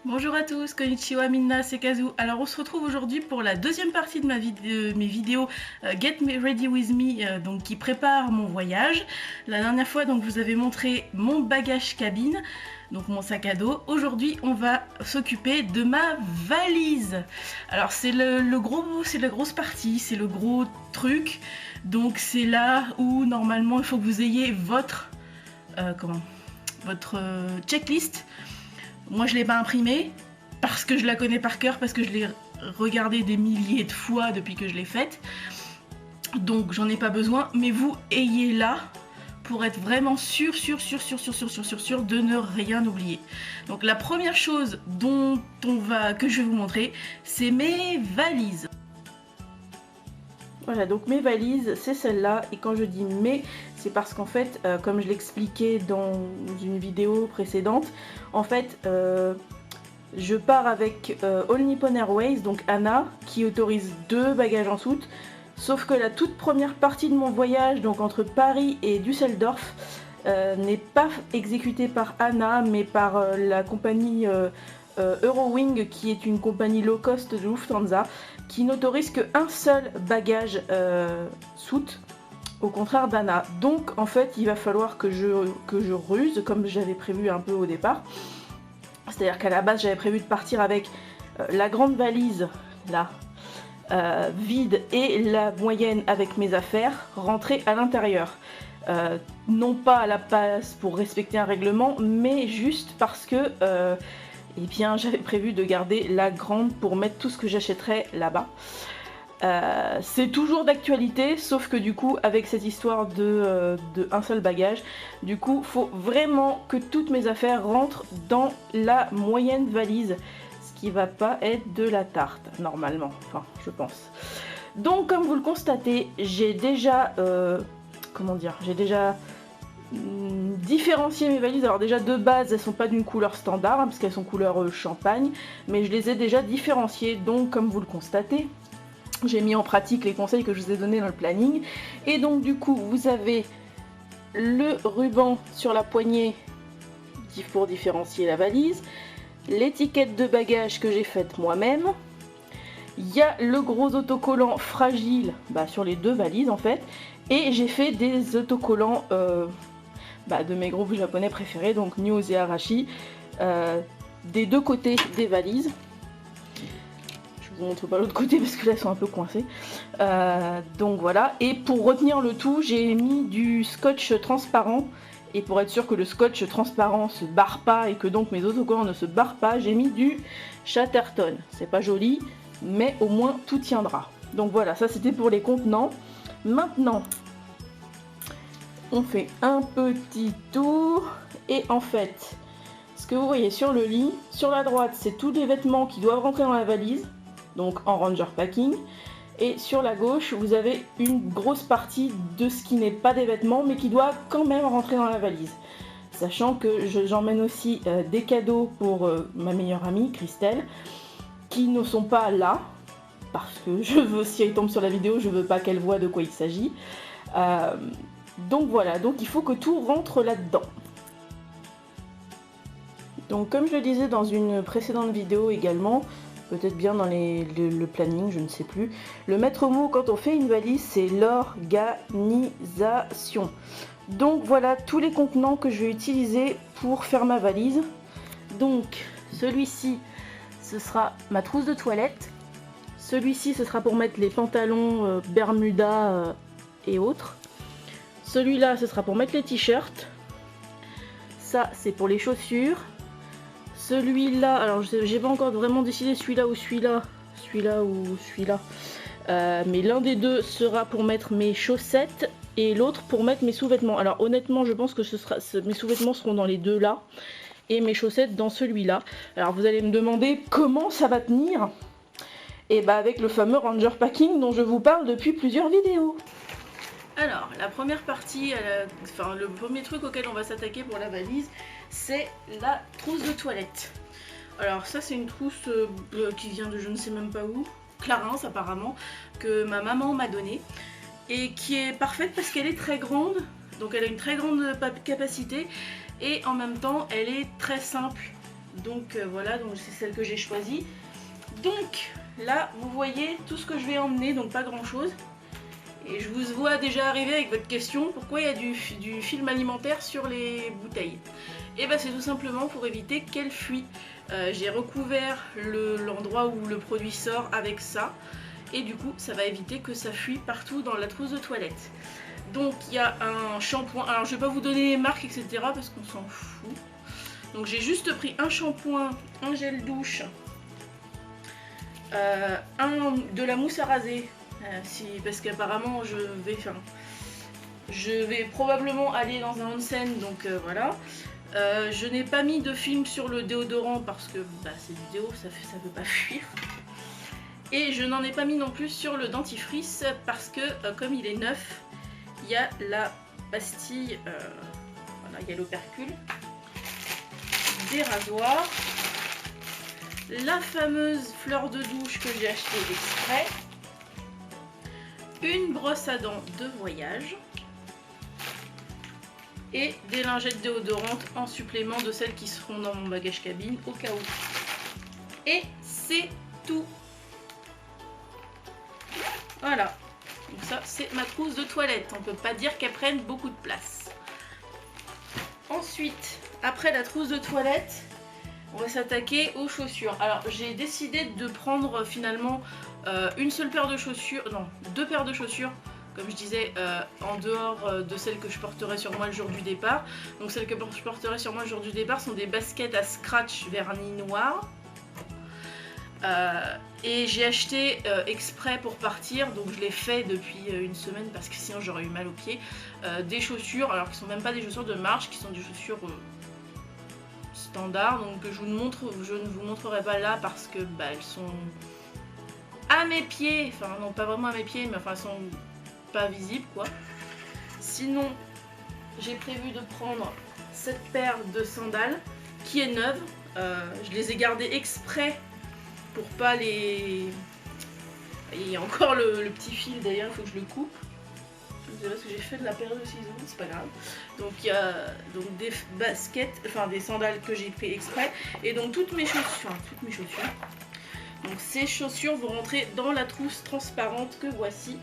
Bonjour à tous, konnichiwa, minna, c'est Kazu. Alors on se retrouve aujourd'hui pour la deuxième partie de mes vidéos Get Me Ready With Me, donc qui prépare mon voyage. La dernière fois donc je vous avais montré mon bagage cabine, donc mon sac à dos. Aujourd'hui on va s'occuper de ma valise. Alors c'est c'est la grosse partie, c'est le gros truc. Donc c'est là où normalement il faut que vous ayez votre checklist. Moi je l'ai pas imprimée parce que je la connais par cœur, parce que je l'ai regardée des milliers de fois depuis que je l'ai faite. Donc j'en ai pas besoin, mais vous ayez-la pour être vraiment sûr de ne rien oublier. Donc la première chose que je vais vous montrer, c'est mes valises. Voilà, donc mes valises, c'est celle-là, et quand je dis mes, c'est parce qu'en fait, comme je l'expliquais dans une vidéo précédente, en fait, je pars avec All Nippon Airways, donc ANA, qui autorise 2 bagages en soute, sauf que la toute première partie de mon voyage, donc entre Paris et Düsseldorf, n'est pas exécutée par ANA, mais par la compagnie Eurowings, qui est une compagnie low cost de Lufthansa, qui n'autorise qu'un seul bagage soute, au contraire d'ANA. Donc en fait il va falloir que je ruse comme j'avais prévu un peu au départ. C'est-à-dire qu'à la base j'avais prévu de partir avec la grande valise là vide et la moyenne avec mes affaires rentrées à l'intérieur. Non pas à la base pour respecter un règlement, mais juste parce que eh bien j'avais prévu de garder la grande pour mettre tout ce que j'achèterais là-bas. C'est toujours d'actualité, sauf que du coup avec cette histoire de un seul bagage, du coup faut vraiment que toutes mes affaires rentrent dans la moyenne valise, ce qui va pas être de la tarte normalement, enfin je pense. Donc comme vous le constatez, j'ai déjà différencier mes valises. Alors déjà de base elles sont pas d'une couleur standard parce qu'elles sont couleur champagne, mais je les ai déjà différenciées. Donc comme vous le constatez, j'ai mis en pratique les conseils que je vous ai donnés dans le planning. Et donc du coup vous avez le ruban sur la poignée pour différencier la valise, l'étiquette de bagage que j'ai faite moi-même, il y a le gros autocollant fragile sur les 2 valises en fait, et j'ai fait des autocollants de mes groupes japonais préférés, donc News et Arashi, des 2 côtés des valises. Je vous montre pas l'autre côté parce que là elles sont un peu coincées. Donc voilà, et pour retenir le tout, j'ai mis du scotch transparent, et pour être sûr que le scotch transparent se barre pas et que donc mes autocollants ne se barrent pas, j'ai mis du Chatterton. C'est pas joli, mais au moins tout tiendra. Donc voilà, ça c'était pour les contenants. Maintenant on fait un petit tour, et en fait ce que vous voyez sur le lit, sur la droite c'est tous les vêtements qui doivent rentrer dans la valise, donc en ranger packing, et sur la gauche vous avez une grosse partie de ce qui n'est pas des vêtements mais qui doit quand même rentrer dans la valise, sachant que j'emmène aussi des cadeaux pour ma meilleure amie Christelle, qui ne sont pas là parce que je veux, si elle tombe sur la vidéo, je veux pas qu'elle voit de quoi il s'agit. Donc voilà, donc il faut que tout rentre là-dedans. Donc comme je le disais dans une précédente vidéo également, peut-être bien dans le planning, je ne sais plus, le maître mot quand on fait une valise, c'est l'organisation. Donc voilà tous les contenants que je vais utiliser pour faire ma valise. Donc celui-ci, ce sera ma trousse de toilette. Celui-ci, ce sera pour mettre les pantalons Bermuda et autres. Celui-là, ce sera pour mettre les t-shirts. Ça, c'est pour les chaussures. Celui-là, alors j'ai pas encore vraiment décidé celui-là ou celui-là. Celui-là ou celui-là. Mais l'un des deux sera pour mettre mes chaussettes et l'autre pour mettre mes sous-vêtements. Alors honnêtement, je pense que mes sous-vêtements seront dans les deux là et mes chaussettes dans celui-là. Alors vous allez me demander comment ça va tenir. Et avec le fameux Ranger Packing dont je vous parle depuis plusieurs vidéos. Alors, la première partie, le premier truc auquel on va s'attaquer pour la valise, c'est la trousse de toilette. Alors ça c'est une trousse qui vient de je ne sais même pas où, Clarins apparemment, que ma maman m'a donnée, et qui est parfaite parce qu'elle est très grande, donc elle a une très grande capacité, et en même temps elle est très simple Donc voilà, donc c'est celle que j'ai choisie. Donc là, vous voyez tout ce que je vais emmener, donc pas grand chose. Et je vous vois déjà arriver avec votre question, pourquoi il y a du film alimentaire sur les bouteilles? Et bien c'est tout simplement pour éviter qu'elle fuit. J'ai recouvert l'endroit où le produit sort avec ça. Et du coup ça va éviter que ça fuit partout dans la trousse de toilette. Donc il y a un shampoing, alors je vais pas vous donner les marques etc parce qu'on s'en fout. Donc j'ai juste pris un shampoing, un gel douche, de la mousse à raser, parce qu'apparemment je vais probablement aller dans un onsen, donc voilà. Je n'ai pas mis de film sur le déodorant parce que c'est du déo, ça veut pas fuir. Et je n'en ai pas mis non plus sur le dentifrice parce que comme il est neuf, il y a la pastille, voilà, il y a l'opercule, des rasoirs, la fameuse fleur de douche que j'ai achetée exprès, une brosse à dents de voyage et des lingettes déodorantes en supplément de celles qui seront dans mon bagage cabine au cas où. Et c'est tout. Voilà. Donc ça c'est ma trousse de toilette. On peut pas dire qu'elle prenne beaucoup de place. Ensuite, après la trousse de toilette, on va s'attaquer aux chaussures. Alors j'ai décidé de prendre finalement une seule paire de chaussures, non, deux paires de chaussures, comme je disais, en dehors de celles que je porterai sur moi le jour du départ. Donc celles que je porterai sur moi le jour du départ sont des baskets à scratch vernis noir. Et j'ai acheté exprès pour partir, donc je l'ai fait depuis une semaine parce que sinon j'aurais eu mal aux pieds, des chaussures, alors qui sont même pas des chaussures de marche, qui sont des chaussures standard, donc je ne vous montrerai pas là parce que elles sont à mes pieds, enfin non pas vraiment à mes pieds, mais enfin elles sont pas visibles quoi. Sinon j'ai prévu de prendre cette paire de sandales qui est neuve, je les ai gardées exprès pour pas les... Il y a encore le petit fil d'ailleurs, il faut que je le coupe. Je sais pas ce que j'ai fait de la paire de ciseaux, c'est pas grave. Donc il y a donc des baskets, enfin des sandales que j'ai pris exprès. Et donc toutes mes chaussures. Donc ces chaussures vont rentrer dans la trousse transparente que voici.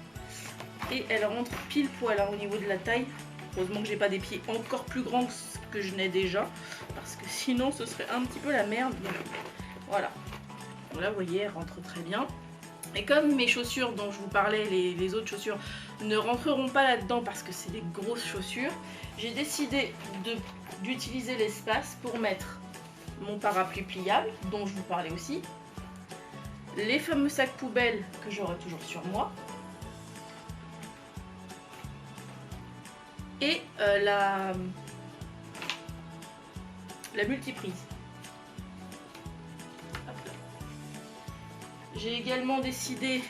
Et elles rentrent pile poil au niveau de la taille. Heureusement que j'ai pas des pieds encore plus grands que ce que je n'ai déjà. Parce que sinon ce serait un petit peu la merde. Donc voilà. Donc là vous voyez, elles rentrent très bien. Et comme mes chaussures dont je vous parlais, les autres chaussures, ne rentreront pas là-dedans parce que c'est des grosses chaussures, j'ai décidé d'utiliser l'espace pour mettre mon parapluie pliable, dont je vous parlais aussi, les fameux sacs poubelles que j'aurai toujours sur moi, et la multiprise. J'ai également décidé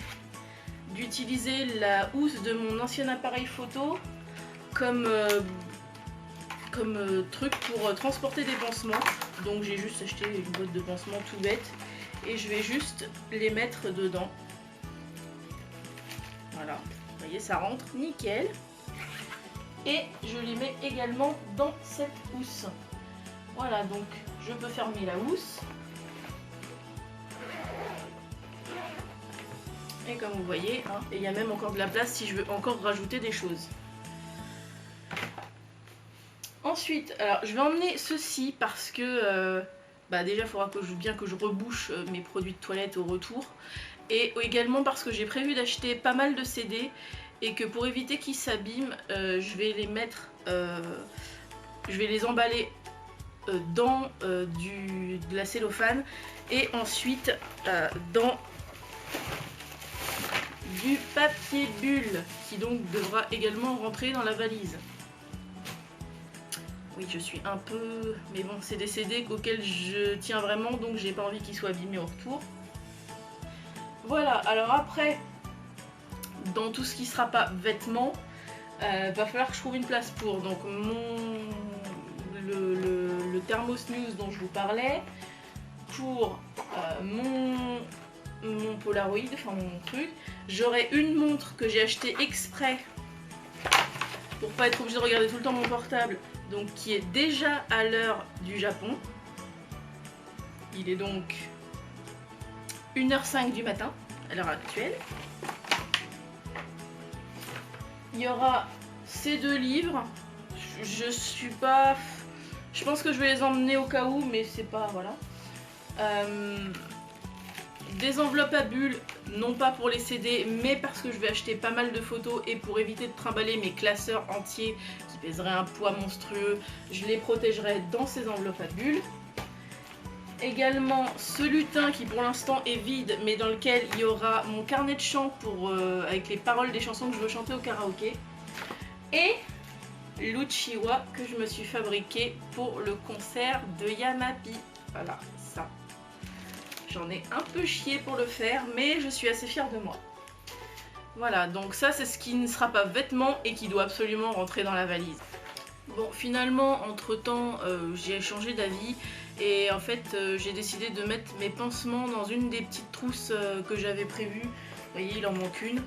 d'utiliser la housse de mon ancien appareil photo comme truc pour transporter des pansements. Donc j'ai juste acheté une boîte de pansements tout bête et je vais juste les mettre dedans. Voilà, vous voyez ça rentre nickel. Et je les mets également dans cette housse. Voilà, donc je peux fermer la housse. Et comme vous voyez, hein, il y a même encore de la place si je veux encore rajouter des choses. Ensuite, alors je vais emmener ceci parce que déjà il faudra bien que je rebouche mes produits de toilette au retour. Et également parce que j'ai prévu d'acheter pas mal de CD et que pour éviter qu'ils s'abîment, je vais les mettre, je vais les emballer dans de la cellophane et ensuite dans du papier bulle qui donc devra également rentrer dans la valise. Oui, je suis un peu... mais bon, c'est des CD auxquels je tiens vraiment, donc j'ai pas envie qu'ils soient abîmés au retour. Voilà, alors après, dans tout ce qui sera pas vêtements, va falloir que je trouve une place pour. Donc le thermosnooze dont je vous parlais, pour mon Polaroid, enfin mon truc. J'aurai une montre que j'ai achetée exprès pour pas être obligée de regarder tout le temps mon portable, donc qui est déjà à l'heure du Japon. Il est donc 1h05 du matin à l'heure actuelle. Il y aura ces 2 livres. Je suis pas... Je pense que je vais les emmener au cas où, mais c'est pas... Voilà. Des enveloppes à bulles, non pas pour les CD, mais parce que je vais acheter pas mal de photos et pour éviter de trimballer mes classeurs entiers qui pèseraient un poids monstrueux, je les protégerai dans ces enveloppes à bulles. Également ce lutin qui pour l'instant est vide, mais dans lequel il y aura mon carnet de chant pour, avec les paroles des chansons que je veux chanter au karaoké. Et l'Uchiwa que je me suis fabriqué pour le concert de Yamapi. Voilà, ça. J'en ai un peu chié pour le faire, mais je suis assez fière de moi. Voilà, donc ça c'est ce qui ne sera pas vêtement et qui doit absolument rentrer dans la valise. Bon, finalement, entre temps, j'ai changé d'avis et en fait, j'ai décidé de mettre mes pansements dans une des petites trousses que j'avais prévues. Vous voyez, il en manque une.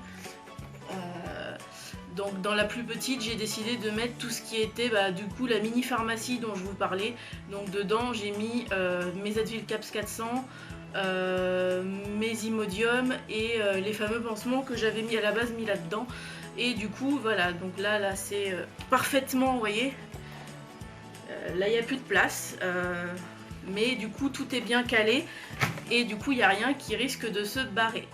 Donc dans la plus petite, j'ai décidé de mettre tout ce qui était du coup la mini pharmacie dont je vous parlais. Donc dedans, j'ai mis mes Advil Caps 400, mes Imodium et les fameux pansements que j'avais mis à la base mis là-dedans. Et du coup, voilà, donc là c'est parfaitement, vous voyez. Là, il n'y a plus de place. Mais du coup, tout est bien calé. Et du coup, il n'y a rien qui risque de se barrer.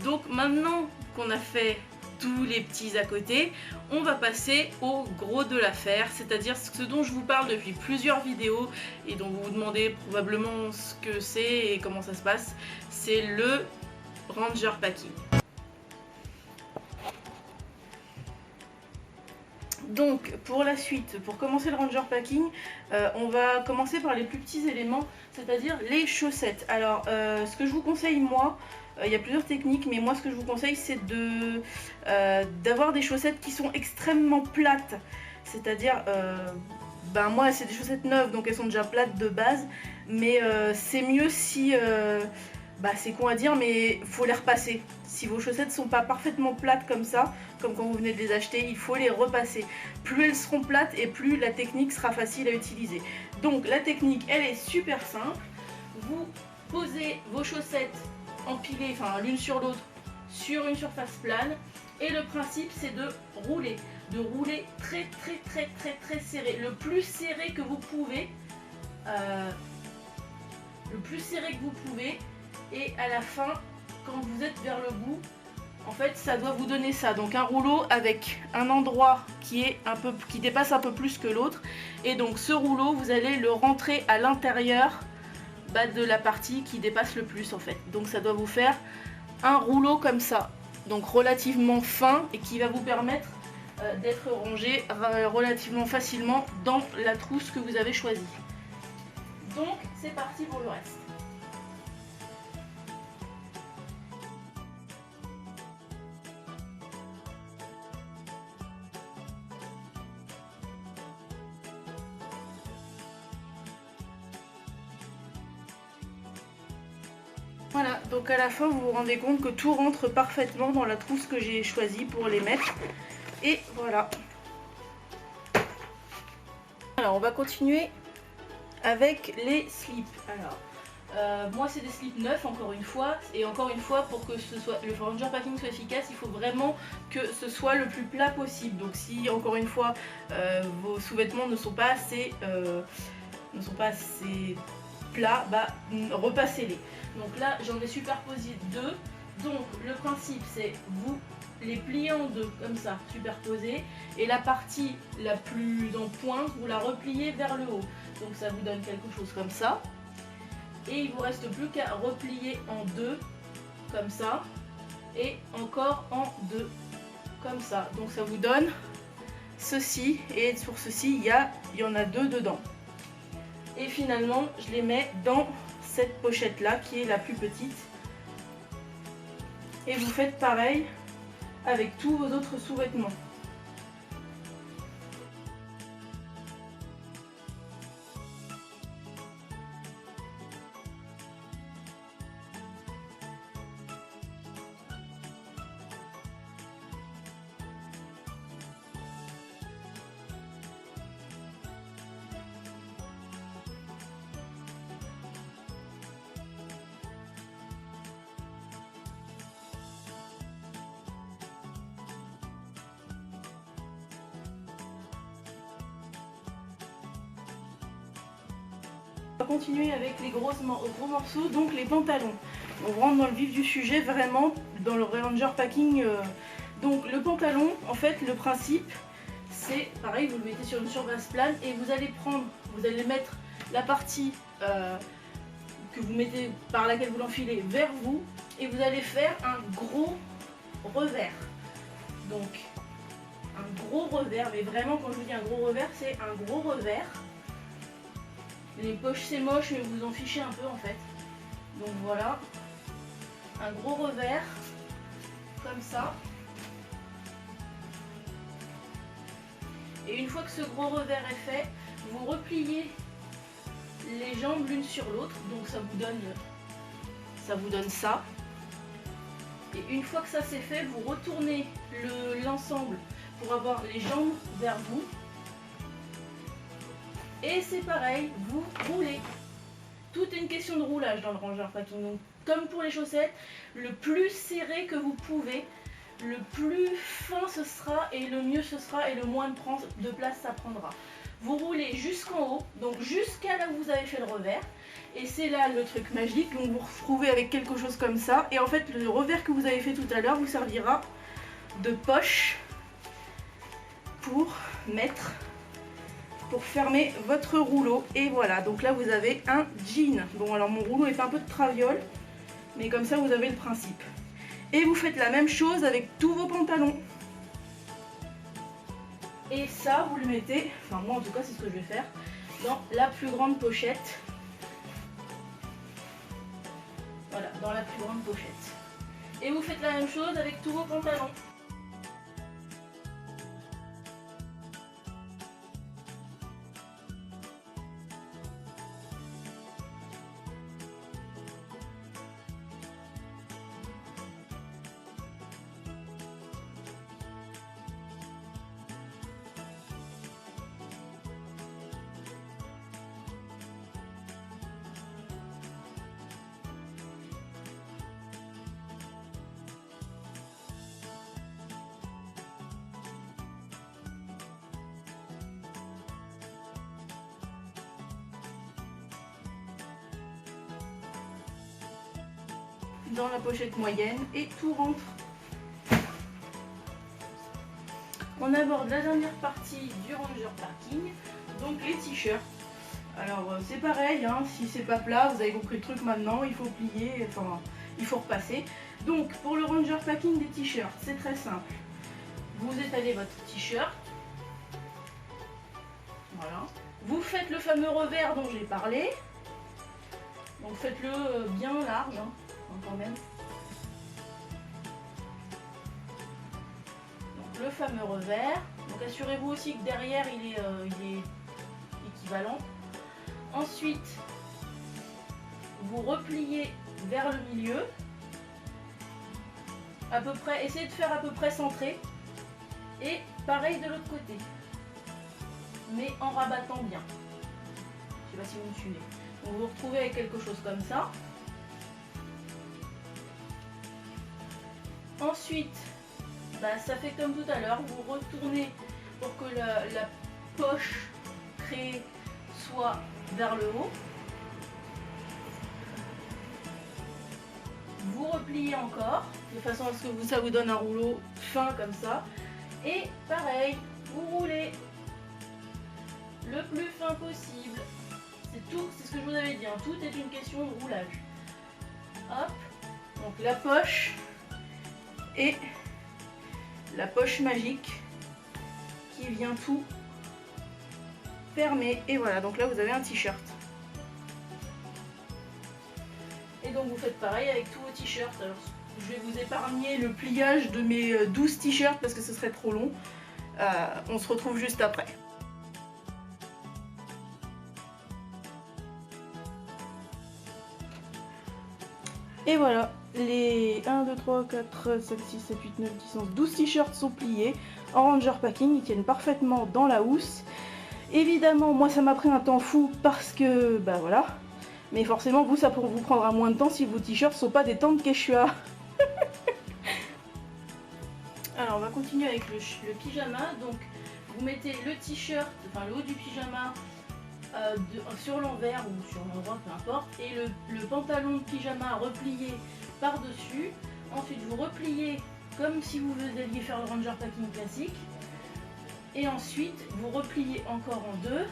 Donc maintenant qu'on a fait tous les petits à côté, on va passer au gros de l'affaire, c'est-à-dire ce dont je vous parle depuis plusieurs vidéos et dont vous vous demandez probablement ce que c'est et comment ça se passe, c'est le Ranger Packing. Donc pour la suite, pour commencer le Ranger Packing, on va commencer par les plus petits éléments, c'est-à-dire les chaussettes. Alors ce que je vous conseille moi, il y a plusieurs techniques, mais moi ce que je vous conseille c'est d'avoir des chaussettes qui sont extrêmement plates. C'est-à-dire, moi c'est des chaussettes neuves donc elles sont déjà plates de base, mais c'est mieux si, c'est con à dire mais il faut les repasser. Si vos chaussettes sont pas parfaitement plates comme ça, comme quand vous venez de les acheter, il faut les repasser. Plus elles seront plates et plus la technique sera facile à utiliser. Donc la technique elle est super simple. Vous posez vos chaussettes empilées, enfin l'une sur l'autre, sur une surface plane. Et le principe c'est de rouler très serré. Le plus serré que vous pouvez. Et à la fin, quand vous êtes vers le bout, en fait ça doit vous donner ça, donc un rouleau avec un endroit qui dépasse un peu plus que l'autre, et donc ce rouleau vous allez le rentrer à l'intérieur de la partie qui dépasse le plus en fait, donc ça doit vous faire un rouleau comme ça, donc relativement fin et qui va vous permettre d'être rangé relativement facilement dans la trousse que vous avez choisie. Donc c'est parti pour le reste. Voilà, donc à la fin vous vous rendez compte que tout rentre parfaitement dans la trousse que j'ai choisie pour les mettre. Et voilà. Alors on va continuer avec les slips. Alors, moi c'est des slips neufs encore une fois. Et encore une fois, pour que le Ranger Packing soit efficace, il faut vraiment que ce soit le plus plat possible. Donc si encore une fois vos sous-vêtements ne sont pas assez plats, repassez-les. Donc là j'en ai superposé 2. Donc le principe c'est vous les pliez en deux comme ça, superposés, et la partie la plus en pointe vous la repliez vers le haut. Donc ça vous donne quelque chose comme ça. Et il vous reste plus qu'à replier en deux comme ça, et encore en deux comme ça. Donc ça vous donne ceci, et sur ceci il y en a 2 dedans. Et finalement je les mets dans cette pochette là qui est la plus petite, et vous faites pareil avec tous vos autres sous-vêtements. On va continuer avec les gros morceaux, donc les pantalons. On rentre dans le vif du sujet, vraiment, dans le Ranger Packing. Donc le pantalon, en fait, le principe, c'est pareil, vous le mettez sur une surface plane et vous allez mettre la partie que vous mettez, par laquelle vous l'enfilez, vers vous, et vous allez faire un gros revers. Donc un gros revers, mais vraiment quand je vous dis un gros revers, c'est un gros revers. Les poches c'est moche, mais vous en fichez un peu en fait. Donc voilà, un gros revers, comme ça. Et une fois que ce gros revers est fait, vous repliez les jambes l'une sur l'autre, donc ça vous donne ça. Et une fois que ça c'est fait, vous retournez l'ensemble pour avoir les jambes vers vous. Et c'est pareil, vous roulez. Tout est une question de roulage dans le Ranger Packing. Donc, comme pour les chaussettes, le plus serré que vous pouvez, le plus fin ce sera et le mieux ce sera et le moins de place ça prendra. Vous roulez jusqu'en haut, donc jusqu'à là où vous avez fait le revers. Et c'est là le truc magique, donc vous retrouvez avec quelque chose comme ça. Et en fait, le revers que vous avez fait tout à l'heure vous servira de poche pour fermer votre rouleau. Et voilà, donc là vous avez un jean. Bon, alors mon rouleau est un peu de traviole, mais comme ça vous avez le principe. Et vous faites la même chose avec tous vos pantalons. Et ça, vous le mettez, enfin moi en tout cas c'est ce que je vais faire, dans la plus grande pochette. Voilà, dans la plus grande pochette. Et vous faites la même chose avec tous vos pantalons. Dans la pochette moyenne et tout rentre. On aborde la dernière partie du Ranger Packing, donc les t-shirts. Alors c'est pareil, hein, si c'est pas plat, vous avez compris le truc maintenant, il faut plier, enfin il faut repasser. Donc pour le Ranger Packing des t-shirts, c'est très simple. Vous étalez votre t-shirt. Voilà. Vous faites le fameux revers dont j'ai parlé. Donc faites-le bien large. Hein. Quand même. Donc le fameux revers. Donc assurez-vous aussi que derrière il est équivalent. Ensuite, vous repliez vers le milieu. À peu près, essayez de faire à peu près centré. Et pareil de l'autre côté. Mais en rabattant bien. Je ne sais pas si vous me suivez. Donc vous vous retrouvez avec quelque chose comme ça. Ensuite, ça fait comme tout à l'heure, vous retournez pour que la poche créée soit vers le haut. Vous repliez encore, de façon à ce que ça vous donne un rouleau fin comme ça. Et pareil, vous roulez le plus fin possible. C'est tout, c'est ce que je vous avais dit, hein. Tout est une question de roulage. Hop, donc la poche. Et la poche magique qui vient tout fermer. Et voilà, donc là vous avez un t-shirt. Et donc vous faites pareil avec tous vos t-shirts. Alors je vais vous épargner le pliage de mes 12 t-shirts parce que ce serait trop long. On se retrouve juste après. Et voilà, les 1, 2, 3, 4, 5, 6, 7, 8, 9, 10, 11, 12 t-shirts sont pliés en Ranger Packing, ils tiennent parfaitement dans la housse. Évidemment, moi ça m'a pris un temps fou parce que, bah voilà, mais forcément vous ça vous prendra moins de temps si vos t-shirts sont pas des tentes Quechua. Alors on va continuer avec le pyjama, donc vous mettez le t-shirt, enfin le haut du pyjama, sur l'envers ou sur l'endroit, peu importe, et le pantalon pyjama replié par-dessus. Ensuite vous repliez comme si vous alliez faire le ranger packing classique, et ensuite vous repliez encore en deux,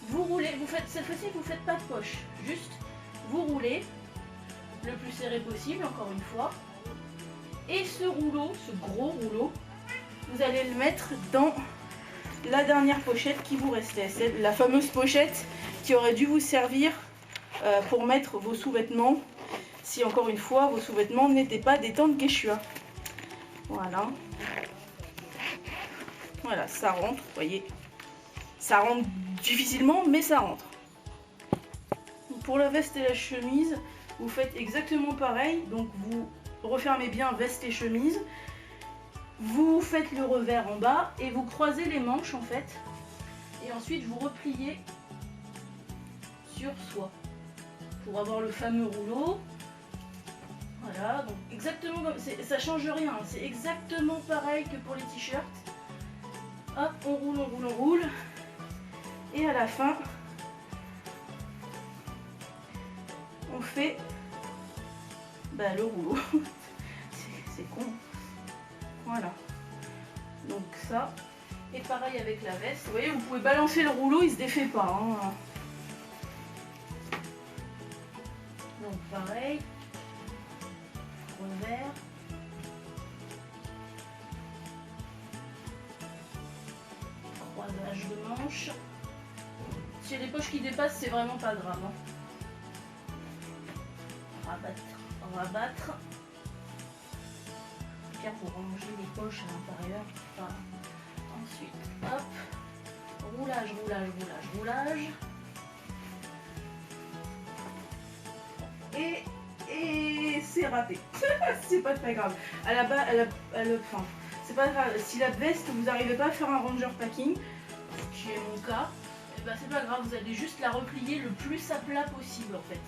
vous roulez, vous faites cette fois-ci vous faites pas de poche, juste vous roulez le plus serré possible, encore une fois, et ce rouleau, ce gros rouleau, vous allez le mettre dans la dernière pochette qui vous restait, c'est la fameuse pochette qui aurait dû vous servir pour mettre vos sous-vêtements, si encore une fois vos sous-vêtements n'étaient pas des tentes Quechua. Voilà. Voilà, ça rentre, vous voyez. Ça rentre difficilement, mais ça rentre. Pour la veste et la chemise, vous faites exactement pareil. Donc vous refermez bien veste et chemise. Vous faites le revers en bas et vous croisez les manches en fait. Et ensuite vous repliez sur soi pour avoir le fameux rouleau. Voilà, donc exactement comme ça change rien, c'est exactement pareil que pour les t-shirts. Hop, on roule, on roule, on roule. Et à la fin, on fait le rouleau. C'est con. Voilà. Donc ça. Et pareil avec la veste. Vous voyez, vous pouvez balancer le rouleau, il se défait pas. Hein. Donc pareil. Revers. Croisage de manches. S'il y a des poches qui dépassent, c'est vraiment pas grave. Hein. Rabattre, rabattre. Bien pour ranger les poches à l'intérieur. Voilà. Ensuite, hop, roulage, roulage, roulage, roulage. Et c'est raté. C'est pas très grave. À la base, enfin, c'est pas grave. Si la veste, vous n'arrivez pas à faire un ranger packing, qui est mon cas, et ben c'est pas grave. Vous allez juste la replier le plus à plat possible en fait.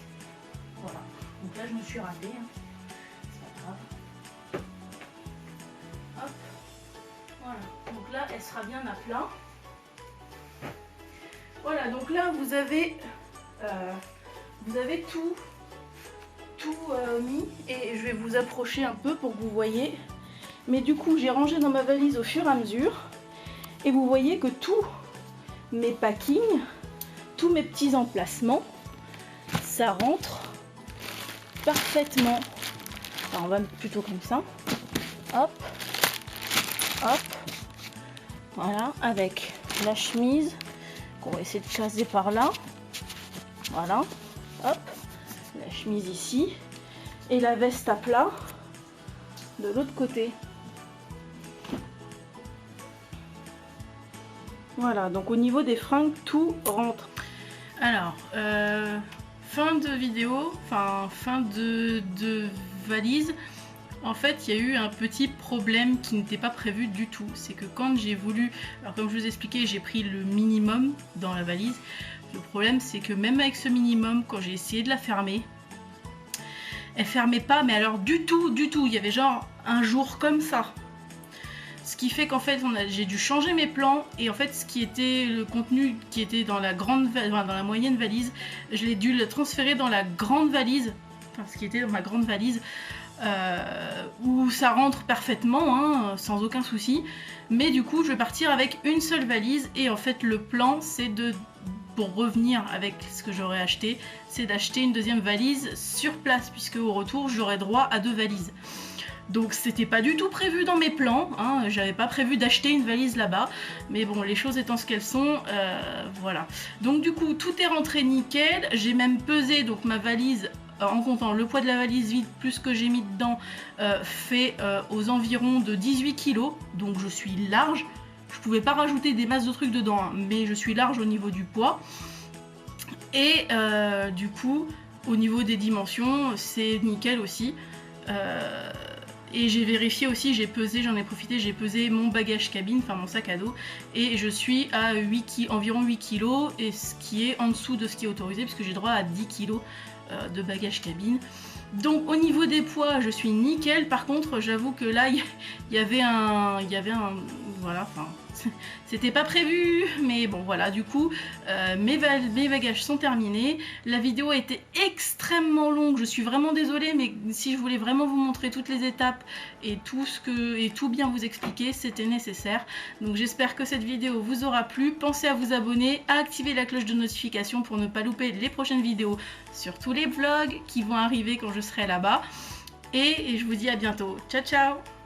Voilà. Donc là, je me suis ratée. Hein. C'est pas grave. Hop. Voilà. Donc là, elle sera bien à plat. Voilà. Donc là, vous avez tout mis, et je vais vous approcher un peu pour que vous voyez. Mais du coup, j'ai rangé dans ma valise au fur et à mesure, et vous voyez que tous mes packings, tous mes petits emplacements, ça rentre parfaitement. Alors, on va mettre plutôt comme ça. Hop, hop. Voilà, avec la chemise qu'on va essayer de chasser par là. Voilà, hop. La chemise ici et la veste à plat de l'autre côté. Voilà, donc au niveau des fringues, tout rentre. Alors, fin de vidéo, enfin fin de valise. En fait, il y a eu un petit problème qui n'était pas prévu du tout. C'est que quand j'ai voulu, alors comme je vous expliquais, j'ai pris le minimum dans la valise. Le problème, c'est que même avec ce minimum, quand j'ai essayé de la fermer, elle fermait pas, mais alors du tout, du tout. Il y avait genre un jour comme ça. Ce qui fait qu'en fait, j'ai dû changer mes plans, et en fait, ce qui était le contenu qui était dans la dans la moyenne valise, je l'ai dû le transférer dans la grande valise, enfin ce qui était dans ma grande valise, où ça rentre parfaitement, hein, sans aucun souci. Mais du coup, je vais partir avec une seule valise, et en fait, le plan, c'est pour revenir avec ce que j'aurais acheté, c'est d'acheter une deuxième valise sur place, puisque au retour, j'aurai droit à 2 valises. Donc c'était pas du tout prévu dans mes plans, hein. J'avais pas prévu d'acheter une valise là-bas, mais bon, les choses étant ce qu'elles sont, voilà. Donc du coup, tout est rentré nickel, j'ai même pesé donc ma valise, en comptant le poids de la valise vide plus ce que j'ai mis dedans, fait aux environs de 18 kg, donc je suis large. Je pouvais pas rajouter des masses de trucs dedans, hein, mais je suis large au niveau du poids. Et du coup, au niveau des dimensions, c'est nickel aussi. Et j'ai vérifié aussi, j'ai pesé, j'en ai profité, j'ai pesé mon bagage cabine, enfin mon sac à dos, et je suis à environ 8 kg, et ce qui est en dessous de ce qui est autorisé, puisque j'ai droit à 10 kg de bagage cabine. Donc au niveau des poids, je suis nickel. Par contre, j'avoue que là, il y avait un voilà, enfin, c'était pas prévu, mais bon voilà, du coup mes bagages sont terminés. La vidéo a été extrêmement longue, je suis vraiment désolée, mais si je voulais vraiment vous montrer toutes les étapes et tout bien vous expliquer, c'était nécessaire. Donc j'espère que cette vidéo vous aura plu. Pensez à vous abonner, à activer la cloche de notification pour ne pas louper les prochaines vidéos sur tous les vlogs qui vont arriver quand je serai là-bas. Et je vous dis à bientôt. Ciao ciao!